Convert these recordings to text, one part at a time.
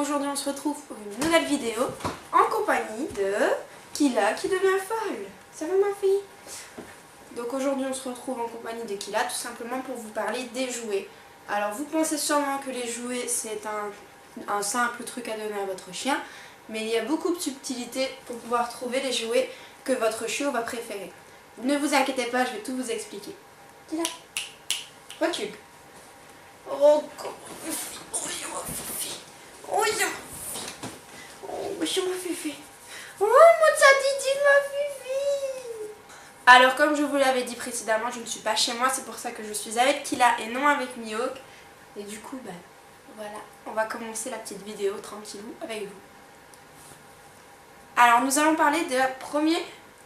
aujourd'hui on se retrouve pour une nouvelle vidéo en compagnie de Kila qui devient folle. Ça va ma fille? Donc aujourd'hui on se retrouve en compagnie de Kila tout simplement pour vous parler des jouets. Alors vous pensez sûrement que les jouets c'est un simple truc à donner à votre chien, mais il y a beaucoup de subtilités pour pouvoir trouver les jouets que votre chiot va préférer. Ne vous inquiétez pas, je vais tout vous expliquer. Kila, recule. Oh, oh, je ma fifi. Oh, mon tadidi, ma fifi. Alors, comme je vous l'avais dit précédemment, je ne suis pas chez moi, c'est pour ça que je suis avec Kila et non avec Mihawk. Et du coup, ben, voilà, on va commencer la petite vidéo tranquillou avec vous. Alors, nous allons parler de la première...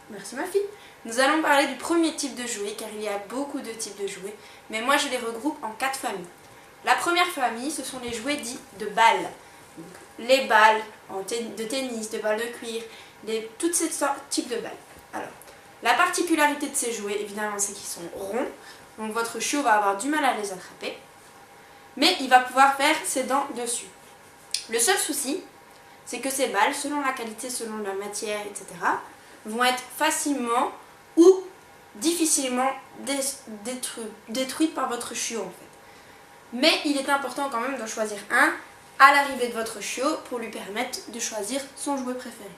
Merci ma fille. Nous allons parler du premier type de jouet, car il y a beaucoup de types de jouets, mais moi je les regroupe en 4 familles. La première famille, ce sont les jouets dits de balles. Donc, les balles de tennis, de balles de cuir, toutes ces types de balles. Alors, la particularité de ces jouets, évidemment, c'est qu'ils sont ronds. Donc votre chiot va avoir du mal à les attraper. Mais il va pouvoir faire ses dents dessus. Le seul souci, c'est que ces balles, selon la qualité, selon la matière, etc., vont être facilement ou difficilement détruites par votre chiot en fait. Mais il est important quand même de choisir un à l'arrivée de votre chiot pour lui permettre de choisir son jouet préféré.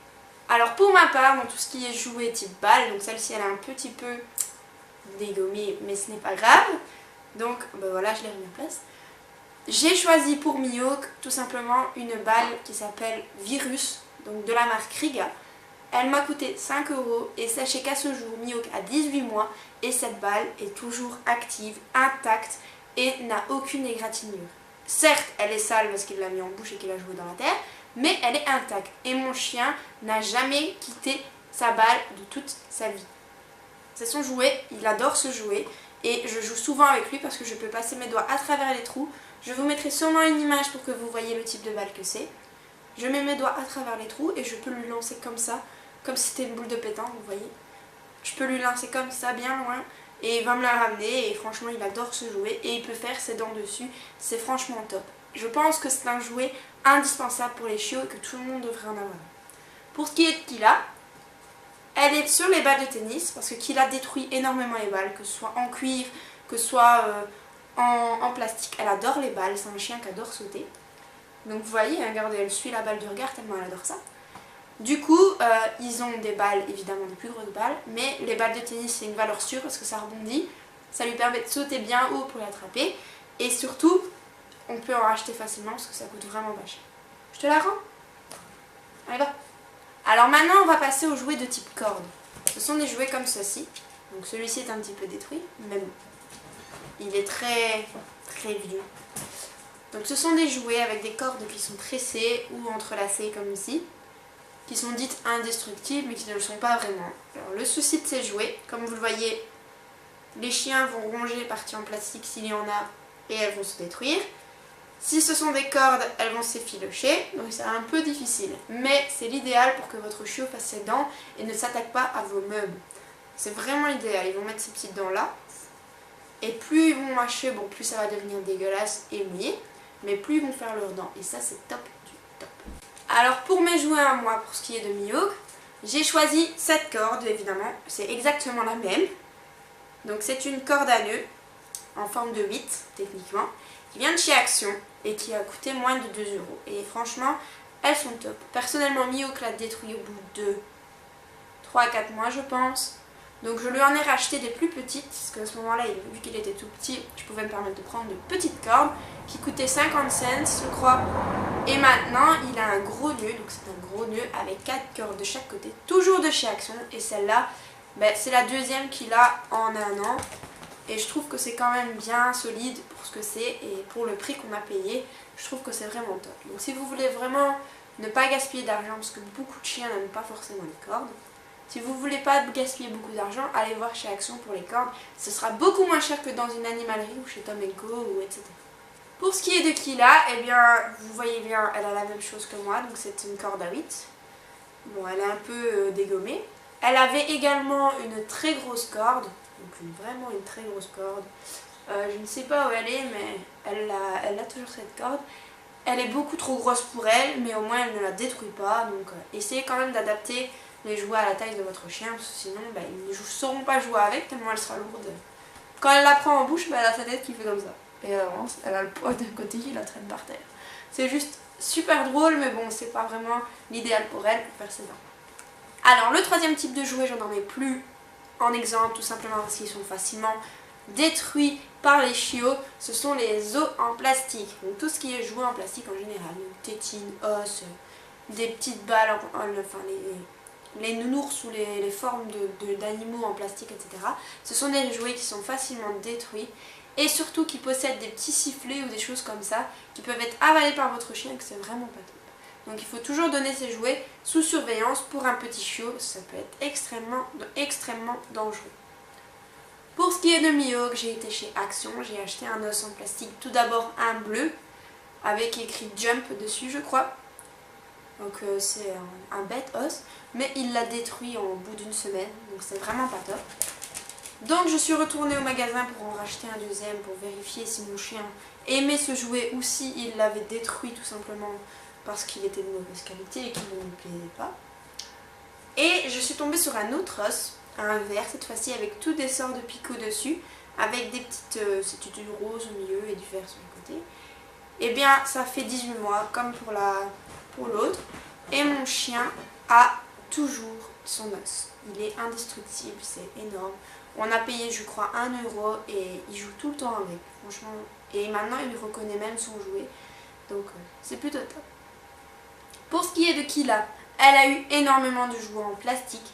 Alors pour ma part, dans tout ce qui est jouet type balle, donc celle-ci elle est un petit peu dégommée mais ce n'est pas grave. Donc ben voilà, je l'ai remis en place. J'ai choisi pour Mihawk tout simplement une balle qui s'appelle Virus, donc de la marque Riga. Elle m'a coûté 5 € et sachez qu'à ce jour, Mihawk a 18 mois et cette balle est toujours active, intacte et n'a aucune égratignure. Certes, elle est sale parce qu'il l'a mis en bouche et qu'il a joué dans la terre, mais elle est intacte et mon chien n'a jamais quitté sa balle de toute sa vie. C'est son jouet, il adore ce jouet et je joue souvent avec lui parce que je peux passer mes doigts à travers les trous. Je vous mettrai sûrement une image pour que vous voyez le type de balle que c'est. Je mets mes doigts à travers les trous et je peux lui lancer comme ça, comme si c'était une boule de pétanque, vous voyez. Je peux lui lancer comme ça, bien loin, et il va me la ramener, et franchement, il adore ce jouet, et il peut faire ses dents dessus, c'est franchement top. Je pense que c'est un jouet indispensable pour les chiots et que tout le monde devrait en avoir. Pour ce qui est de Kila, elle est sur les balles de tennis, parce que Kila détruit énormément les balles, que ce soit en cuir, que ce soit en plastique. Elle adore les balles, c'est un chien qui adore sauter. Donc vous voyez, regardez, elle suit la balle du regard tellement elle adore ça. Du coup, ils ont des balles, évidemment des plus grosses balles, mais les balles de tennis c'est une valeur sûre parce que ça rebondit, ça lui permet de sauter bien haut pour l'attraper, et surtout, on peut en racheter facilement parce que ça coûte vraiment pas cher. Je te la rends? Allez va. Alors maintenant, on va passer aux jouets de type corde. Ce sont des jouets comme ceci, donc celui-ci est un petit peu détruit, mais bon, il est très vieux. Donc ce sont des jouets avec des cordes qui sont tressées ou entrelacées comme ici, qui sont dites indestructibles mais qui ne le sont pas vraiment. Alors le souci de ces jouets, comme vous le voyez, les chiens vont ronger les parties en plastique s'il y en a et elles vont se détruire. Si ce sont des cordes, elles vont s'effilocher, donc c'est un peu difficile. Mais c'est l'idéal pour que votre chiot fasse ses dents et ne s'attaque pas à vos meubles. C'est vraiment l'idéal, ils vont mettre ces petites dents là. Et plus ils vont mâcher, bon plus ça va devenir dégueulasse et mouillé, mais plus ils vont faire leurs dents. Et ça c'est top du top. Alors pour mes jouets à moi, pour ce qui est de Mihawk, j'ai choisi cette corde évidemment, c'est exactement la même. Donc c'est une corde à nœud en forme de 8 techniquement, qui vient de chez Action et qui a coûté moins de 2 €. Et franchement, elles sont top. Personnellement Mihawk l'a détruit au bout de 3 à 4 mois je pense. Donc je lui en ai racheté des plus petites, parce qu'à ce moment-là, vu qu'il était tout petit, je pouvais me permettre de prendre de petites cordes qui coûtaient 50 cents, je crois. Et maintenant, il a un gros nœud, donc c'est un gros nœud avec 4 cordes de chaque côté, toujours de chez Action. Et celle-là, ben, c'est la deuxième qu'il a en 1 an. Et je trouve que c'est quand même bien solide pour ce que c'est et pour le prix qu'on a payé. Je trouve que c'est vraiment top. Donc si vous voulez vraiment ne pas gaspiller d'argent, parce que beaucoup de chiens n'aiment pas forcément les cordes, si vous ne voulez pas gaspiller beaucoup d'argent, allez voir chez Action pour les cordes. Ce sera beaucoup moins cher que dans une animalerie ou chez Tom & Co ou etc. Pour ce qui est de Kila, eh bien, vous voyez bien, elle a la même chose que moi, donc c'est une corde à 8. Bon, elle est un peu dégommée. Elle avait également une très grosse corde, donc vraiment une très grosse corde. Je ne sais pas où elle est, mais elle a toujours cette corde. elle est beaucoup trop grosse pour elle, mais au moins elle ne la détruit pas. Donc essayez quand même d'adapter les jouets à la taille de votre chien, parce que sinon ils ne sauront pas jouer avec tellement elle sera lourde. Quand elle la prend en bouche, elle a sa tête qui fait comme ça. Et elle avance, elle a le poids d'un côté qui la traîne par terre. C'est juste super drôle, mais bon, c'est pas vraiment l'idéal pour elle pour faire ses dents. Alors le troisième type de jouet, j'en ai plus en exemple, tout simplement parce qu'ils sont facilement détruits par les chiots, ce sont les os en plastique. Donc tout ce qui est jouet en plastique en général, donc tétines, os, des petites balles, enfin les nounours ou les formes d'animaux en plastique, etc. Ce sont des jouets qui sont facilement détruits et surtout qui possèdent des petits sifflets ou des choses comme ça qui peuvent être avalés par votre chien et que c'est vraiment pas top. Donc il faut toujours donner ces jouets sous surveillance. Pour un petit chiot, ça peut être extrêmement dangereux. Pour ce qui est de Mihawk, j'ai été chez Action, j'ai acheté un os en plastique, tout d'abord un bleu avec écrit Jump dessus je crois. Donc c'est un bête os, mais il l'a détruit au bout d'une semaine, donc c'est vraiment pas top. Donc je suis retournée au magasin pour en racheter un deuxième pour vérifier si mon chien aimait ce jouet ou si il l'avait détruit tout simplement parce qu'il était de mauvaise qualité et qu'il ne me plaisait pas. Et je suis tombée sur un autre os, un vert cette fois-ci avec tous des sorts de picots dessus, avec des petites, c'est du rose au milieu et du vert sur le côté. Et bien ça fait 18 mois comme pour l'autre, et mon chien a toujours son os. Il est indestructible, c'est énorme. On a payé je crois 1 € et il joue tout le temps avec, franchement. Et maintenant il reconnaît même son jouet, donc c'est plutôt top. Pour ce qui est de Kila, elle a eu énormément de jouets en plastique.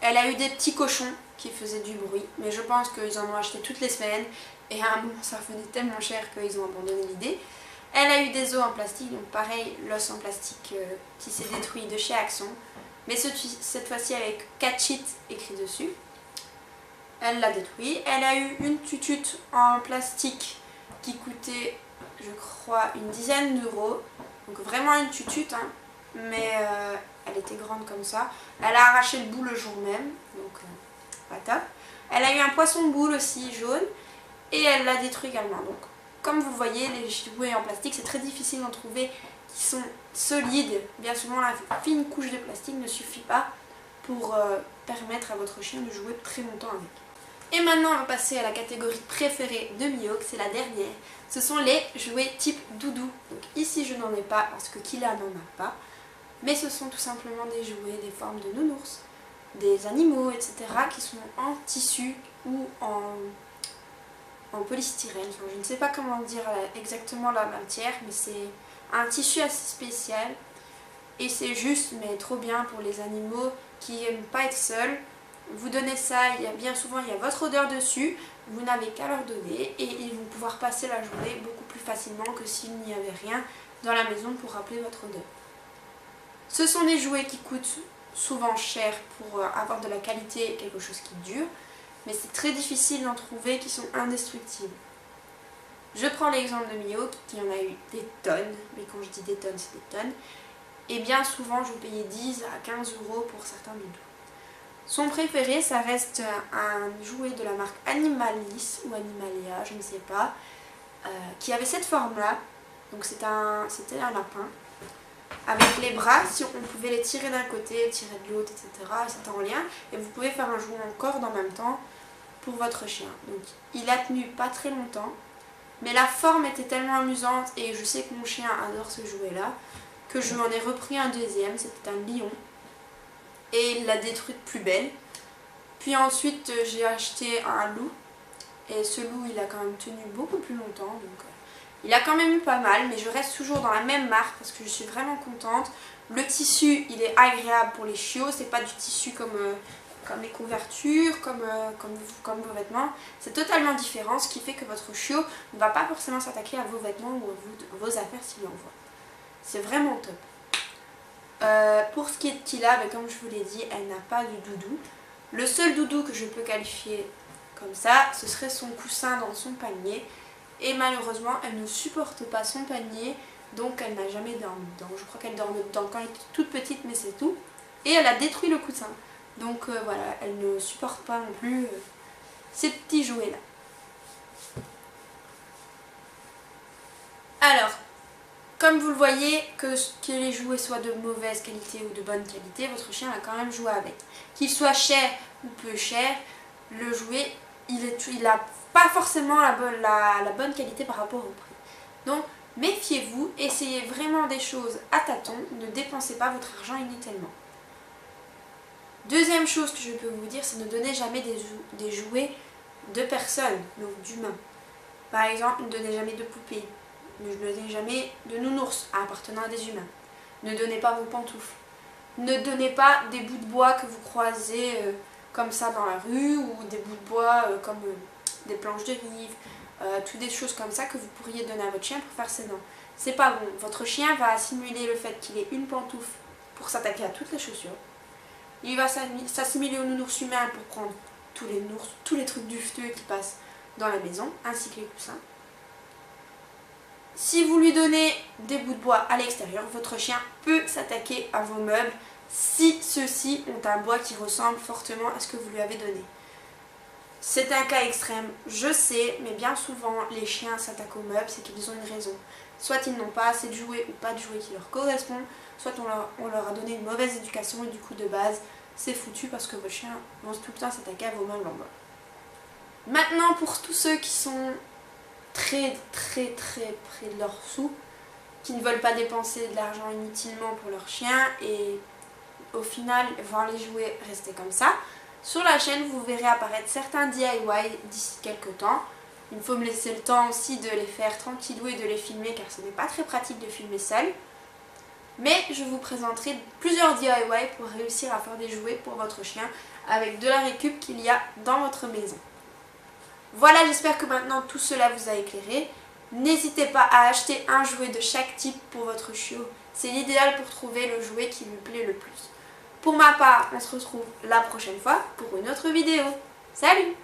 Elle a eu des petits cochons qui faisaient du bruit, mais je pense qu'ils en ont acheté toutes les semaines et à un moment ça revenait tellement cher qu'ils ont abandonné l'idée. Elle a eu des os en plastique, donc pareil, l'os en plastique qui s'est détruit de chez Action, mais cette fois-ci avec Catch It écrit dessus. Elle l'a détruit. Elle a eu une tutute en plastique qui coûtait, je crois, une dizaine d'euros, donc vraiment une tutute, hein. Mais elle était grande comme ça. Elle a arraché le bout le jour même, donc pas top. Elle a eu un poisson boule aussi jaune et elle l'a détruit également. Donc comme vous voyez, les jouets en plastique, c'est très difficile d'en trouver qui sont solides. Bien souvent, la fine couche de plastique ne suffit pas pour permettre à votre chien de jouer très longtemps avec. Et maintenant, on va passer à la catégorie préférée de Mihawk, c'est la dernière. Ce sont les jouets type doudou. Donc ici, je n'en ai pas parce que Kila n'en a pas. Mais ce sont tout simplement des jouets, des formes de nounours, des animaux, etc. qui sont en tissu ou en polystyrène. Enfin, je ne sais pas comment dire exactement la matière, mais c'est un tissu assez spécial. Et c'est juste, mais trop bien pour les animaux qui n'aiment pas être seuls. Vous donnez ça, bien souvent il y a votre odeur dessus, vous n'avez qu'à leur donner et ils vont pouvoir passer la journée beaucoup plus facilement que s'il n'y avait rien dans la maison pour rappeler votre odeur. Ce sont des jouets qui coûtent souvent cher pour avoir de la qualité et quelque chose qui dure, mais c'est très difficile d'en trouver qui sont indestructibles. Je prends l'exemple de Mihawk qui en a eu des tonnes, mais quand je dis des tonnes, c'est des tonnes, et bien souvent je vous payais 10 à 15 € pour certains doudous. Son préféré, ça reste un jouet de la marque Animalis ou Animalia, je ne sais pas, qui avait cette forme-là. Donc c'était un lapin. Avec les bras, si on pouvait les tirer d'un côté, tirer de l'autre, etc. C'était en lien. Et vous pouvez faire un jouet en corde en même temps pour votre chien. Donc il a tenu pas très longtemps. Mais la forme était tellement amusante et je sais que mon chien adore ce jouet-là que je m'en ai repris un deuxième. C'était un lion. Et il l'a détruit de plus belle. Puis ensuite j'ai acheté un loup. Et ce loup il a quand même tenu beaucoup plus longtemps. Donc il a quand même eu pas mal. Mais je reste toujours dans la même marque parce que je suis vraiment contente. Le tissu il est agréable pour les chiots. C'est pas du tissu comme les couvertures, comme vos vêtements. C'est totalement différent. Ce qui fait que votre chiot ne va pas forcément s'attaquer à vos vêtements ou à vos affaires s'il en voit. C'est vraiment top. Pour ce qui est de Kila, comme je vous l'ai dit, elle n'a pas de doudou. Le seul doudou que je peux qualifier comme ça, ce serait son coussin dans son panier. Et malheureusement, elle ne supporte pas son panier, donc elle n'a jamais dormi dedans. Je crois qu'elle dormait dedans quand elle était toute petite, mais c'est tout. Et elle a détruit le coussin. Donc voilà, elle ne supporte pas non plus ces petits jouets-là. Alors, comme vous le voyez, que les jouets soient de mauvaise qualité ou de bonne qualité, votre chien va quand même jouer avec. Qu'il soit cher ou peu cher, le jouet, il n'a pas forcément la bonne qualité par rapport au prix. Donc, méfiez-vous, essayez vraiment des choses à tâtons, ne dépensez pas votre argent inutilement. Deuxième chose que je peux vous dire, c'est ne donnez jamais des jouets de personnes, donc d'humains. Par exemple, ne donnez jamais de poupées, ne donnez jamais de nounours appartenant à des humains. Ne donnez pas vos pantoufles. Ne donnez pas des bouts de bois que vous croisez comme ça dans la rue ou des bouts de bois comme des planches de rive, toutes des choses comme ça que vous pourriez donner à votre chien pour faire ses dents. C'est pas bon. Votre chien va assimiler le fait qu'il ait une pantoufle pour s'attaquer à toutes les chaussures. Il va s'assimiler au nounours humain pour prendre tous les trucs dufteux qui passent dans la maison, ainsi que les coussins. Si vous lui donnez des bouts de bois à l'extérieur, votre chien peut s'attaquer à vos meubles si ceux-ci ont un bois qui ressemble fortement à ce que vous lui avez donné. C'est un cas extrême, je sais, mais bien souvent les chiens s'attaquent aux meubles, c'est qu'ils ont une raison. Soit ils n'ont pas assez de jouets ou pas de jouets qui leur correspondent, soit on leur a donné une mauvaise éducation et du coup de base, c'est foutu parce que vos chiens vont tout le temps s'attaquer à vos meubles en bois. Maintenant, pour tous ceux qui sont très près de leurs sous, qui ne veulent pas dépenser de l'argent inutilement pour leur chien et au final voir les jouets rester comme ça, sur la chaîne vous verrez apparaître certains DIY d'ici quelques temps. Il faut me laisser le temps aussi de les faire tranquillou et de les filmer car ce n'est pas très pratique de filmer seul. Mais je vous présenterai plusieurs DIY pour réussir à faire des jouets pour votre chien avec de la récup qu'il y a dans votre maison. Voilà, j'espère que maintenant tout cela vous a éclairé. N'hésitez pas à acheter un jouet de chaque type pour votre chiot. C'est l'idéal pour trouver le jouet qui lui plaît le plus. Pour ma part, on se retrouve la prochaine fois pour une autre vidéo. Salut!